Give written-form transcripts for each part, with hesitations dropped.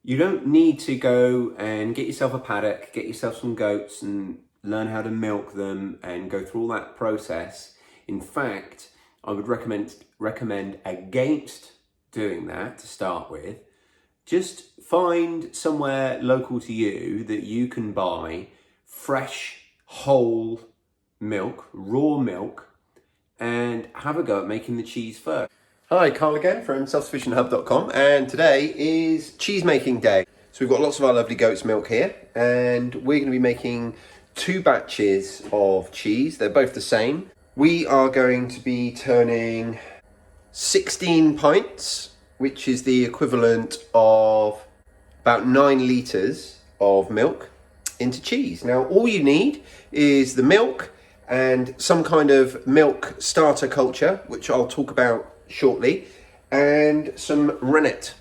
You don't need to go and get yourself a paddock, get yourself some goats and learn how to milk them and go through all that process. In fact, I would recommend against doing that to start with. Just find somewhere local to you that you can buy fresh, whole milk, raw milk, and have a go at making the cheese first. Hi, Carl again from selfsufficienthub.com, and today is cheese making day. So we've got lots of our lovely goat's milk here, and we're going to be making 2 batches of cheese. They're both the same. We are going to be turning 16 pints, which is the equivalent of about 9 litres of milk, into cheese. Now, all you need is the milk and some kind of milk starter culture, which I'll talk about shortly, and some rennet.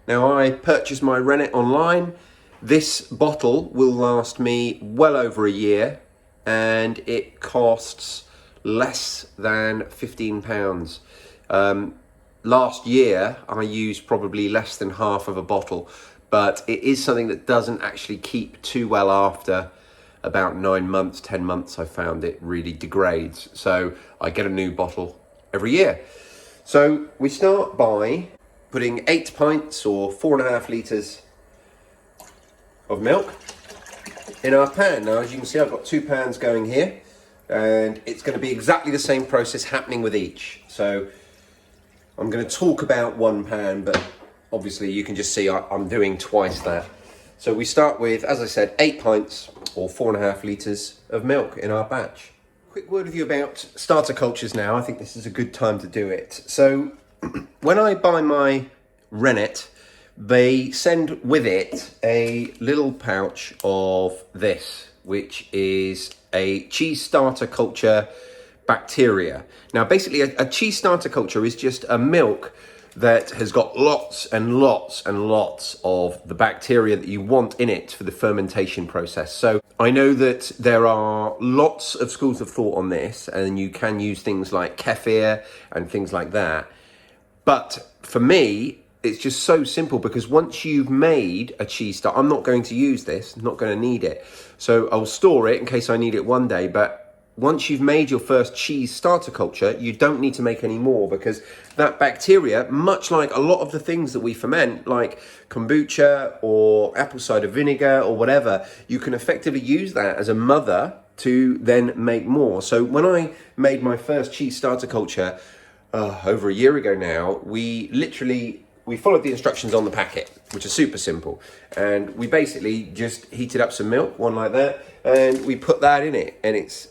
Now, I purchased my rennet online. This bottle will last me well over a year, and it costs less than £15. Last year I used probably less than half of a bottle, but it is something that doesn't actually keep too well after about 9 months, 10 months. I found it really degrades, so I get a new bottle every year. So we start by putting 8 pints or 4.5 litres of milk in our pan. Now, as you can see, I've got 2 pans going here, and it's going to be exactly the same process happening with each. So I'm going to talk about 1 pan, but obviously you can just see I'm doing twice that. So we start with, as I said, 8 pints or 4.5 litres of milk in our batch. Quick word with you about starter cultures now. I think this is a good time to do it. So when I buy my rennet, they send with it a little pouch of this, which is a cheese starter culture bacteria. Now, basically, a cheese starter culture is just a milk that has got lots and lots and lots of the bacteria that you want in it for the fermentation process. So I know that there are lots of schools of thought on this, and you can use things like kefir and things like that. But for me, it's just so simple, because once you've made a cheese starter, I'm not going to use this, not going to need it. So I'll store it in case I need it one day, but once you've made your first cheese starter culture, you don't need to make any more, because that bacteria, much like a lot of the things that we ferment, like kombucha or apple cider vinegar or whatever, you can effectively use that as a mother to then make more. So when I made my first cheese starter culture over a year ago now, we followed the instructions on the packet, which are super simple. And we basically just heated up some milk, one like that, and we put that in it. And it's,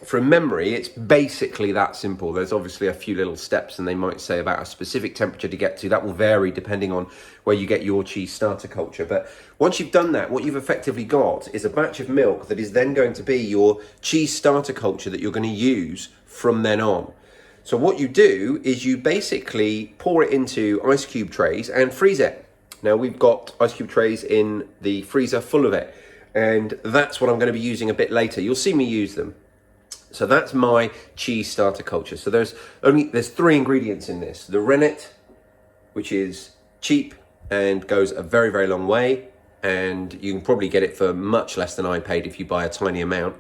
from memory, it's basically that simple. There's obviously a few little steps, and they might say about a specific temperature to get to. That will vary depending on where you get your cheese starter culture. But once you've done that, what you've effectively got is a batch of milk that is then going to be your cheese starter culture that you're going to use from then on. So what you do is you basically pour it into ice cube trays and freeze it. Now, we've got ice cube trays in the freezer full of it, and that's what I'm going to be using a bit later. You'll see me use them. So that's my cheese starter culture. So there's 3 ingredients in this. The rennet, which is cheap and goes a very, very long way, and you can probably get it for much less than I paid if you buy a tiny amount.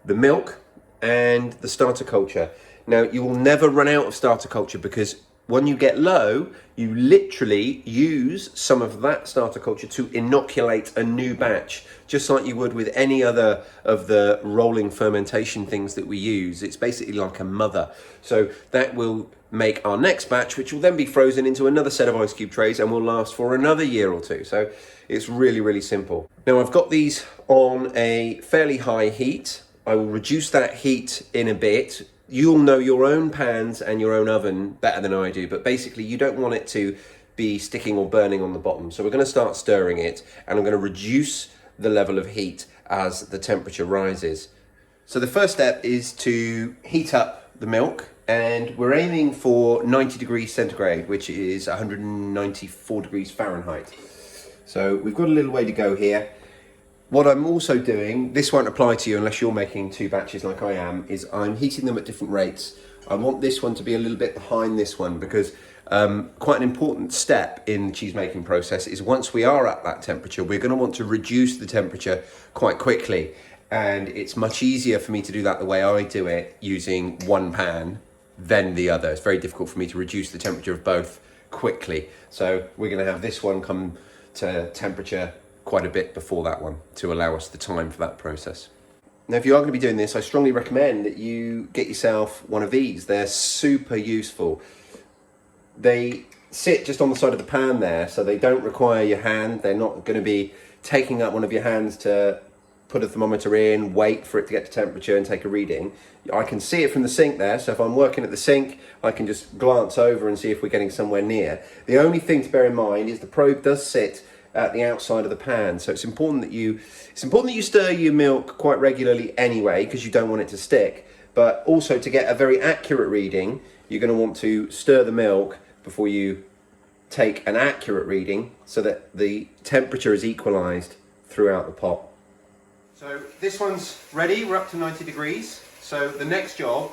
The milk and the starter culture. Now, you will never run out of starter culture, because when you get low, you literally use some of that starter culture to inoculate a new batch, just like you would with any other of the rolling fermentation things that we use. It's basically like a mother. So that will make our next batch, which will then be frozen into another set of ice cube trays and will last for another year or 2. So it's really, really simple. Now, I've got these on a fairly high heat. I will reduce that heat in a bit. You'll know your own pans and your own oven better than I do, but basically you don't want it to be sticking or burning on the bottom. So we're going to start stirring it, and I'm going to reduce the level of heat as the temperature rises. So the first step is to heat up the milk, and we're aiming for 90 degrees centigrade, which is 194 degrees Fahrenheit. So we've got a little way to go here. What I'm also doing, this won't apply to you unless you're making 2 batches like I am, is I'm heating them at different rates. I want this one to be a little bit behind this one, because quite an important step in the cheese making process is once we are at that temperature, we're going to want to reduce the temperature quite quickly. And it's much easier for me to do that the way I do it, using one pan than the other. It's very difficult for me to reduce the temperature of both quickly. So we're going to have this one come to temperature quite a bit before that one to allow us the time for that process. Now, if you are going to be doing this, I strongly recommend that you get yourself one of these. They're super useful. They sit just on the side of the pan there, so they don't require your hand. They're not going to be taking up one of your hands to put a thermometer in, wait for it to get to temperature and take a reading. I can see it from the sink there, so if I'm working at the sink, I can just glance over and see if we're getting somewhere near. The only thing to bear in mind is the probe does sit at the outside of the pan, so it's important that you stir your milk quite regularly anyway, because you don't want it to stick. But also, to get a very accurate reading, you're going to want to stir the milk before you take an accurate reading, so that the temperature is equalized throughout the pot. So this one's ready, we're up to 90 degrees. So the next job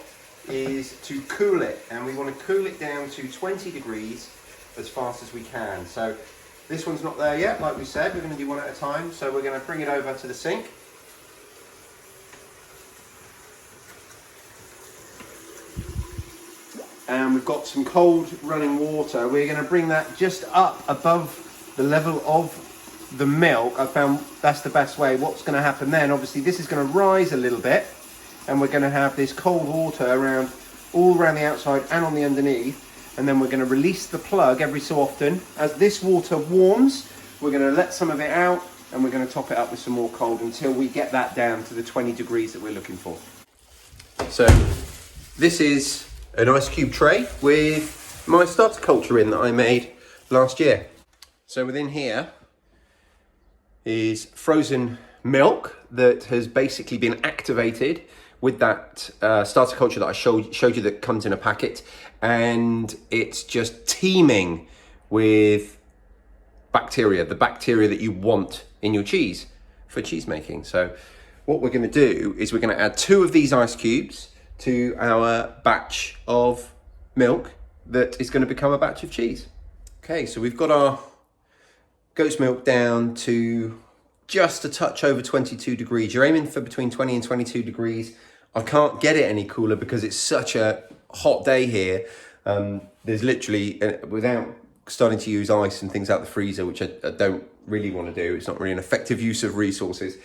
is to cool it, and we want to cool it down to 20 degrees as fast as we can. So this one's not there yet, like we said, we're going to do one at a time. So we're going to bring it over to the sink. And we've got some cold running water. We're going to bring that just up above the level of the milk. I found that's the best way. What's going to happen then, obviously this is going to rise a little bit, and we're going to have this cold water all around the outside and on the underneath. And then we're going to release the plug every so often. As this water warms, we're going to let some of it out, and we're going to top it up with some more cold until we get that down to the 20 degrees that we're looking for. So this is an ice cube tray with my starter culture in that I made last year. So within here is frozen milk that has basically been activated with that starter culture that I showed you that comes in a packet, and it's just teeming with bacteria, the bacteria that you want in your cheese for cheese making. So what we're going to do is we're going to add 2 of these ice cubes to our batch of milk that is going to become a batch of cheese. Okay, so we've got our goat's milk down to just a touch over 22 degrees. You're aiming for between 20 and 22 degrees. I can't get it any cooler because it's such a hot day here. There's literally, without starting to use ice and things out the freezer, which I don't really want to do, it's not really an effective use of resources.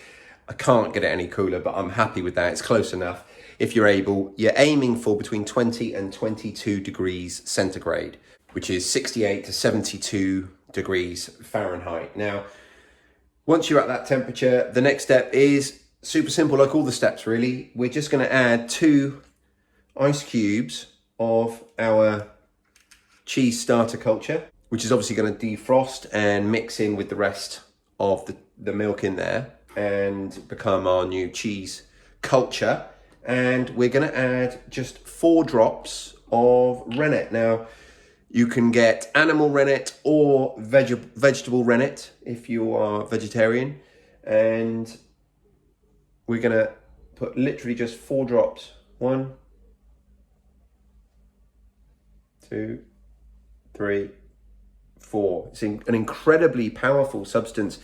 I can't get it any cooler, but I'm happy with that. It's close enough. If you're able, you're aiming for between 20 and 22 degrees centigrade, which is 68 to 72 degrees Fahrenheit. Now, once you're at that temperature, the next step is super simple, like all the steps really. We're just going to add 2 ice cubes of our cheese starter culture, which is obviously going to defrost and mix in with the rest of the milk in there and become our new cheese culture. And we're going to add just 4 drops of rennet. Now, you can get animal rennet or vegetable rennet if you are vegetarian. And we're going to put literally just 4 drops. 1, 2, 3, 4. It's an incredibly powerful substance.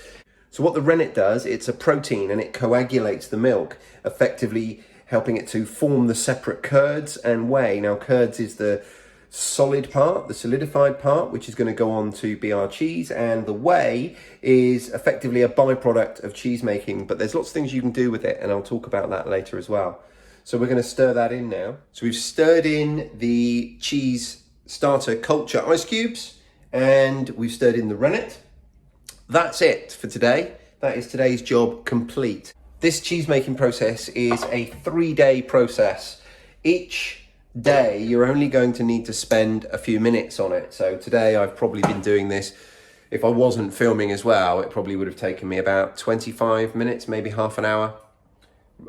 So what the rennet does, it's a protein and it coagulates the milk, effectively helping it to form the separate curds and whey. Now, curds is the solid part, the solidified part, which is going to go on to be our cheese, and the whey is effectively a byproduct of cheese making, but there's lots of things you can do with it, and I'll talk about that later as well. So we're going to stir that in now. So we've stirred in the cheese starter culture ice cubes, and we've stirred in the rennet. That's it for today. That is today's job complete. This cheese making process is a 3-day process. Each day you're only going to need to spend a few minutes on it. So today I've probably been doing this, if I wasn't filming as well, it probably would have taken me about 25 minutes, maybe half an hour.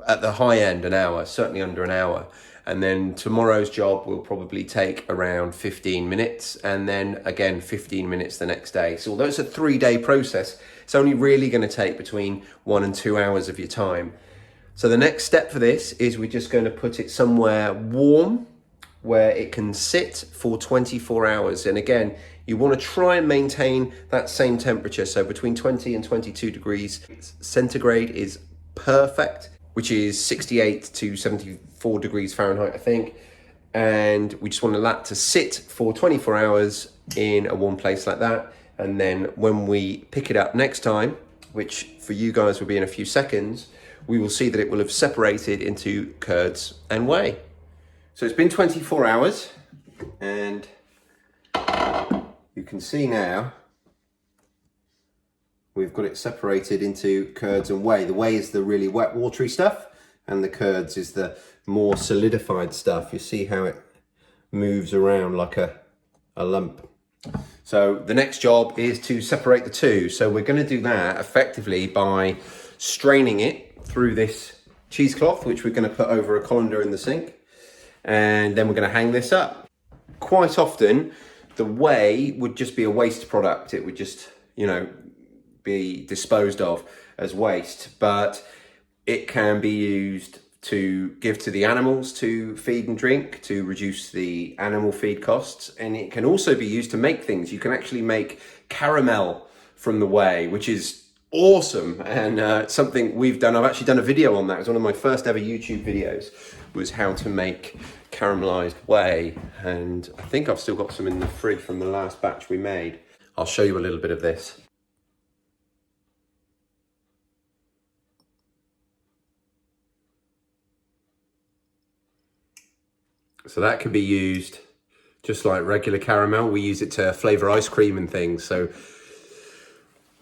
At the high end, an hour, certainly under an hour. And then tomorrow's job will probably take around 15 minutes, and then again 15 minutes the next day. So although it's a 3-day process, it's only really going to take between 1 and 2 hours of your time. So the next step for this is we're just going to put it somewhere warm, where it can sit for 24 hours. And again, you want to try and maintain that same temperature. So between 20 and 22 degrees centigrade is perfect, which is 68 to 74 degrees Fahrenheit, I think. And we just want that to sit for 24 hours in a warm place like that. And then when we pick it up next time, which for you guys will be in a few seconds, we will see that it will have separated into curds and whey. So it's been 24 hours and you can see now we've got it separated into curds and whey. The whey is the really wet, watery stuff, and the curds is the more solidified stuff. You see how it moves around like a lump. So the next job is to separate the two. So we're going to do that effectively by straining it through this cheesecloth, which we're going to put over a colander in the sink. And then we're going to hang this up. Quite often, the whey would just be a waste product. It would just, you know, be disposed of as waste, but it can be used to give to the animals to feed and drink, to reduce the animal feed costs. And it can also be used to make things. You can actually make caramel from the whey, which is awesome, and something we've done. I've actually done a video on that. It was one of my first ever YouTube videos, was how to make caramelized whey, and I think I've still got some in the fridge from the last batch we made. I'll show you a little bit of this. So that can be used just like regular caramel. We use it to flavor ice cream and things. So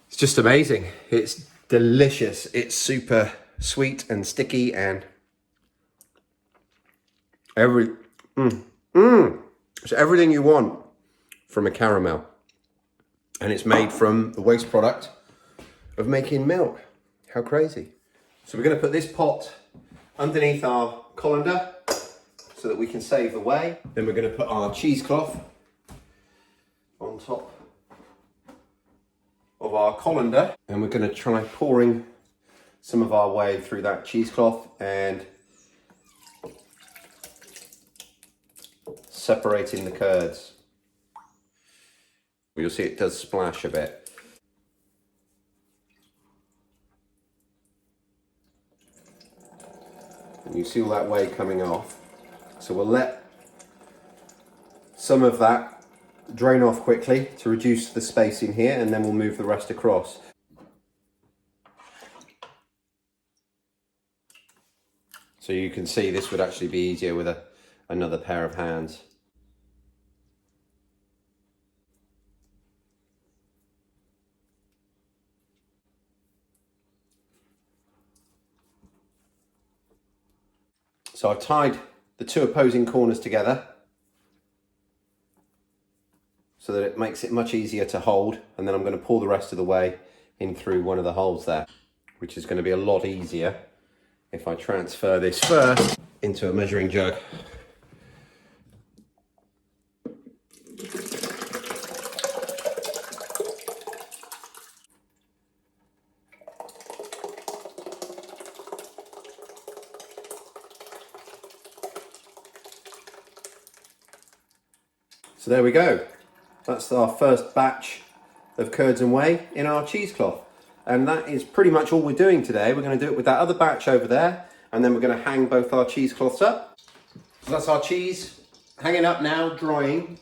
it's just amazing. It's delicious. It's super sweet and sticky and it's everything you want from a caramel. And it's made from the waste product of making milk. How crazy. So we're going to put this pot underneath our colander so that we can save the whey. Then we're going to put our cheesecloth on top of our colander, and we're going to try pouring some of our whey through that cheesecloth and separating the curds. You'll see it does splash a bit. And you see all that whey coming off. So we'll let some of that drain off quickly to reduce the space in here, and then we'll move the rest across. So you can see this would actually be easier with another pair of hands. So I've tied the two opposing corners together so that it makes it much easier to hold, and then I'm going to pour the rest of the whey in through one of the holes there, which is going to be a lot easier if I transfer this first into a measuring jug. So there we go. That's our first batch of curds and whey in our cheesecloth. And that is pretty much all we're doing today. We're going to do it with that other batch over there, and then we're going to hang both our cheesecloths up. So that's our cheese hanging up now, drying.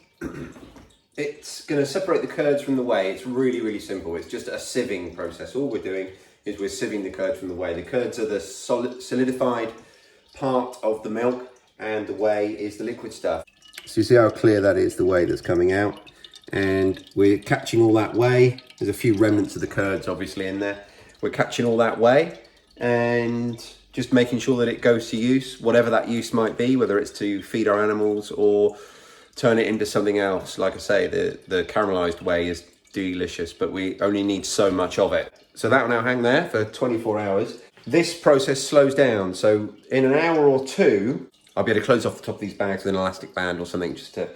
It's going to separate the curds from the whey. It's really, really simple. It's just a sieving process. All we're doing is we're sieving the curds from the whey. The curds are the solidified part of the milk, and the whey is the liquid stuff. So you see how clear that is, the whey that's coming out. And we're catching all that whey. There's a few remnants of the curds obviously in there. We're catching all that whey and just making sure that it goes to use, whatever that use might be, whether it's to feed our animals or turn it into something else. Like I say, the caramelized whey is delicious, but we only need so much of it. So that will now hang there for 24 hours. This process slows down. So in an hour or two, I'll be able to close off the top of these bags with an elastic band or something just to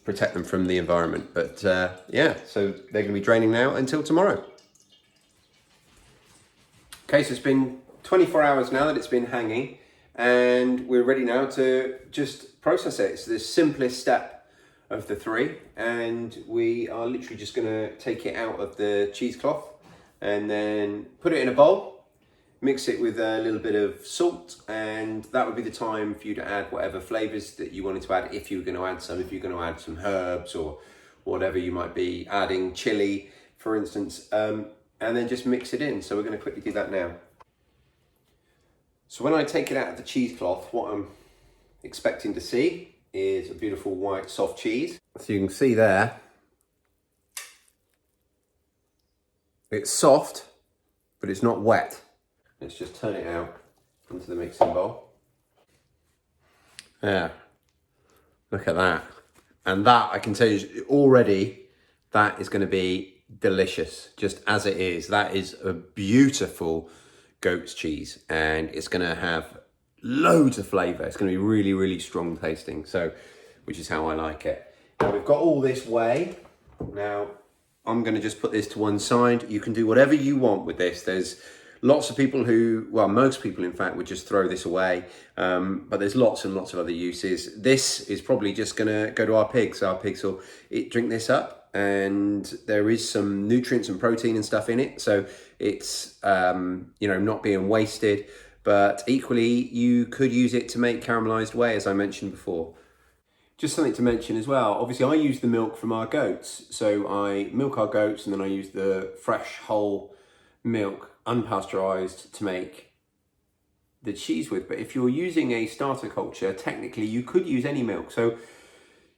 protect them from the environment. But yeah, so they're going to be draining now until tomorrow. Okay, so it's been 24 hours now that it's been hanging, and we're ready now to just process it. It's the simplest step of the three, and we are literally just going to take it out of the cheesecloth and then put it in a bowl, mix it with a little bit of salt, and that would be the time for you to add whatever flavors that you wanted to add. If you were going to add some, if you're going to add some herbs or whatever you might be adding, chili for instance, and then just mix it in. So we're going to quickly do that now. So when I take it out of the cheesecloth, what I'm expecting to see is a beautiful white soft cheese. So you can see there, it's soft, but it's not wet. Let's just turn it out into the mixing bowl. Yeah, look at that. And that, I can tell you already, that is going to be delicious, just as it is. That is a beautiful goat's cheese, and it's going to have loads of flavour. It's going to be really, really strong tasting, so, which is how I like it. Now we've got all this whey. Now I'm going to just put this to one side. You can do whatever you want with this. There's lots of people who, well, most people in fact would just throw this away, but there's lots and lots of other uses. This is probably just going to go to our pigs. Our pigs will drink this up, and there is some nutrients and protein and stuff in it, so it's you know, not being wasted. But equally, you could use it to make caramelized whey, as I mentioned before. Just something to mention as well, obviously I use the milk from our goats, so I milk our goats and then I use the fresh whole milk, unpasteurised, to make the cheese with. But if you're using a starter culture, technically you could use any milk, so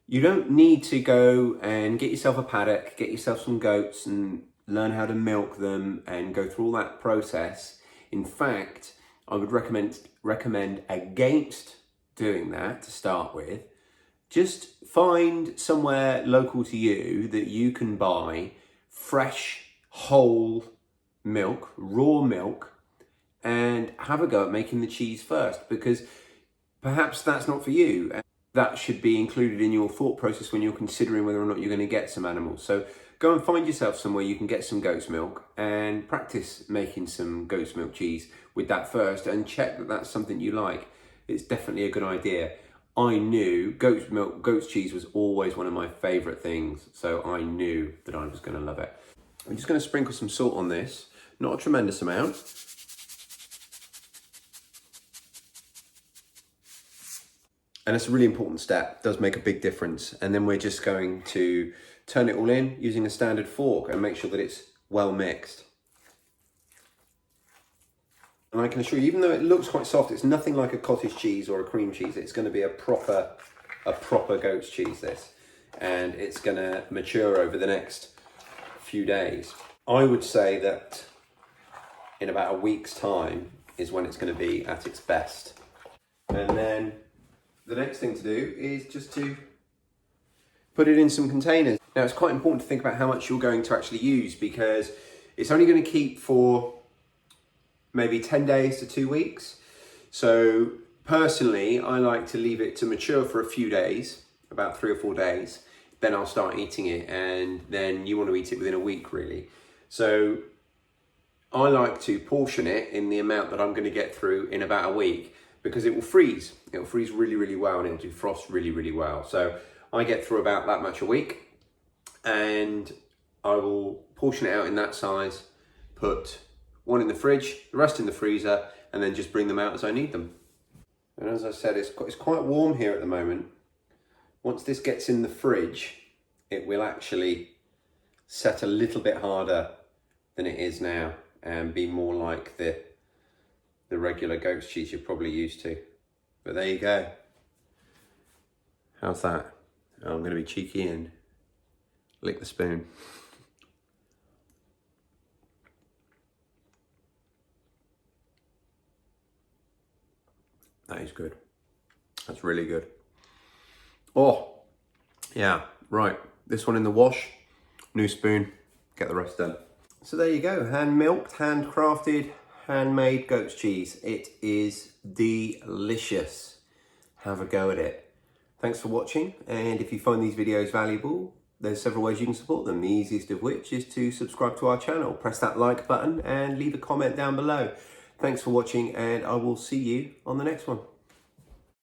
you don't need to go and get yourself a paddock, get yourself some goats and learn how to milk them and go through all that process. In fact, I would recommend against doing that to start with. Just find somewhere local to you that you can buy fresh, whole milk, raw milk, and have a go at making the cheese first, because perhaps that's not for you. That should be included in your thought process when you're considering whether or not you're going to get some animals. So go and find yourself somewhere you can get some goat's milk and practice making some goat's milk cheese with that first, and check that that's something you like. It's definitely a good idea. I knew goat's cheese was always one of my favourite things, so I knew that I was going to love it. I'm just going to sprinkle some salt on this, not a tremendous amount. And it's a really important step, it does make a big difference. And then we're just going to turn it all in using a standard fork and make sure that it's well mixed. And I can assure you, even though it looks quite soft, it's nothing like a cottage cheese or a cream cheese. It's going to be a proper goat's cheese, this. And it's going to mature over the next few days. I would say that in about a week's time is when it's going to be at its best. And then the next thing to do is just to put it in some containers. Now it's quite important to think about how much you're going to actually use, because it's only going to keep for maybe 10 days to 2 weeks. So personally, I like to leave it to mature for a few days, about 3 or 4 days. Then I'll start eating it, and then you want to eat it within a week really. So I like to portion it in the amount that I'm going to get through in about a week, because it will freeze. It will freeze really, really well, and it'll defrost really, really well. So I get through about that much a week, and I will portion it out in that size, put one in the fridge, the rest in the freezer, and then just bring them out as I need them. And as I said, it's quite warm here at the moment. Once this gets in the fridge, it will actually set a little bit harder than it is now and be more like the regular goat's cheese you're probably used to. But there you go. How's that? I'm going to be cheeky and lick the spoon. That is good. That's really good. Oh, yeah, right. This one in the wash, new spoon, get the rest done. So there you go, hand milked, handcrafted, handmade goat's cheese. It is delicious. Have a go at it. Thanks for watching, and if you find these videos valuable, there's several ways you can support them, the easiest of which is to subscribe to our channel. Press that like button and leave a comment down below. Thanks for watching, and I will see you on the next one.